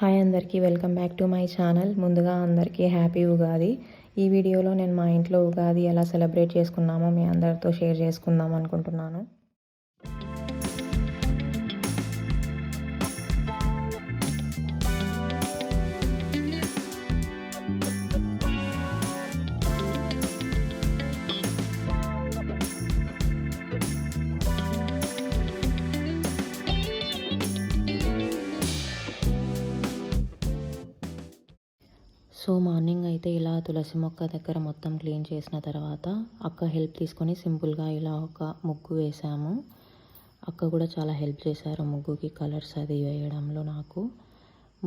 Hi అందరికీ, welcome back to my channel. ముందుగా అందరికీ హ్యాపీ ఉగాది. ఈ వీడియోలో నేను మా ఇంట్లో ఉగాది ఎలా సెలబ్రేట్ చేసుకున్నామో మీ అందరితో షేర్ చేసుకుందాం అనుకుంటున్నాను. సో మార్నింగ్ అయితే ఇలా తులసి మొక్క దగ్గర మొత్తం క్లీన్ చేసిన తర్వాత అక్క హెల్ప్ తీసుకొని సింపుల్గా ఇలా ఒక ముగ్గు వేసాము. అక్క కూడా చాలా హెల్ప్ చేశారు ముగ్గుకి కలర్స్ అది వేయడంలో. నాకు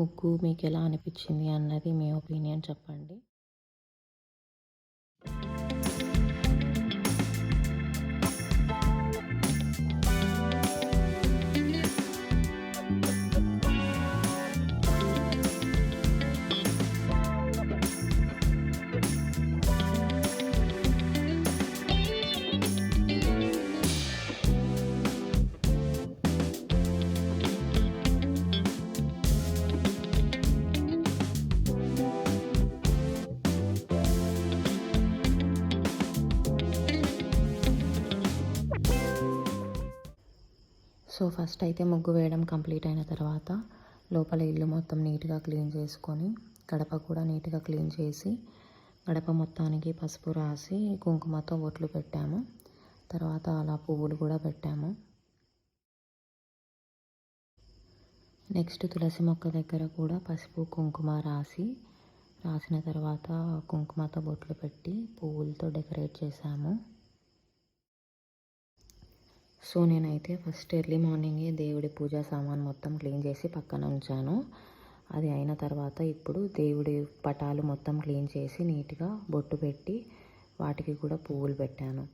ముగ్గు మీకు ఎలా అనిపించింది అన్నది మీ ఒపీనియన్ చెప్పండి. సో ఫస్ట్ అయితే ముగ్గు వేయడం కంప్లీట్ అయిన తర్వాత లోపల ఇల్లు మొత్తం నీట్గా క్లీన్ చేసుకొని గడప కూడా నీట్గా క్లీన్ చేసి గడప మొత్తానికి పసుపు రాసి కుంకుమతో బొట్లు పెట్టాము. తర్వాత అలా పువ్వులు కూడా పెట్టాము. నెక్స్ట్ తులసి మొక్క దగ్గర కూడా పసుపు కుంకుమ రాసిన తర్వాత కుంకుమతో బొట్లు పెట్టి పువ్వులతో డెకరేట్ చేశాము. సో నేనైతే ఫస్ట్ ఎర్లీ మార్నింగే దేవుడి పూజా సామాన్ మొత్తం క్లీన్ చేసి పక్కన ఉంచాను. అది అయిన తర్వాత ఇప్పుడు దేవుడి పటాలు మొత్తం క్లీన్ చేసి నీట్గా బొట్టు పెట్టి వాటికి కూడా పువ్వులు పెట్టాను.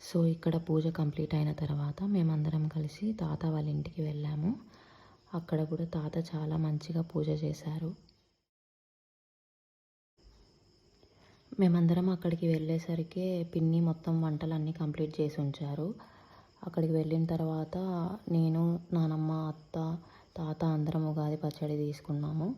సో ఇక్కడ పూజ కంప్లీట్ అయిన తర్వాత మేమందరం కలిసి తాత వాళ్ళ ఇంటికి వెళ్ళాము. అక్కడ కూడా తాత చాలా మంచిగా పూజ చేశారు. మేమందరం అక్కడికి వెళ్ళేసరికి పిన్ని మొత్తం వంటలన్నీ కంప్లీట్ చేసి ఉంచారు. అక్కడికి వెళ్ళిన తర్వాత నేను, నానమ్మ, అత్త, తాత అందరం ఉగాది పచ్చడి తీసుకున్నాము.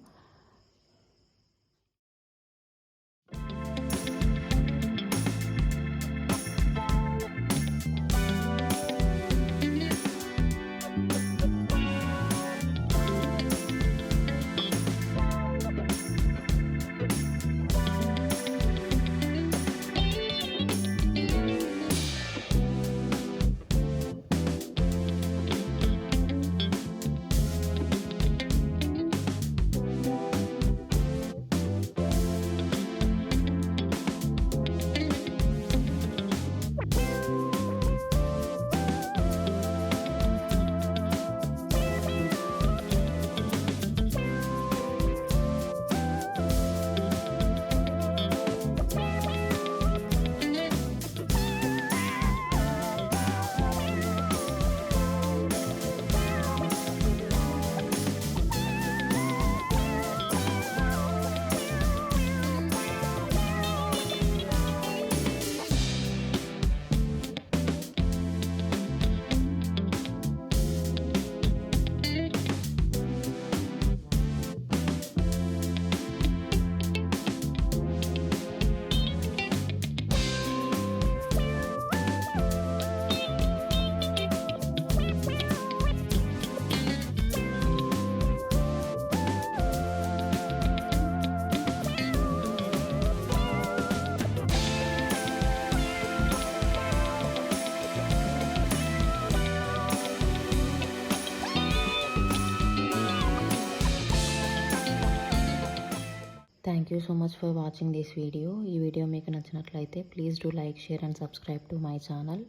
Thank you so much for watching this video. ఈ వీడియో మీకు నచ్చినట్లయితే please do like, share and subscribe to my channel.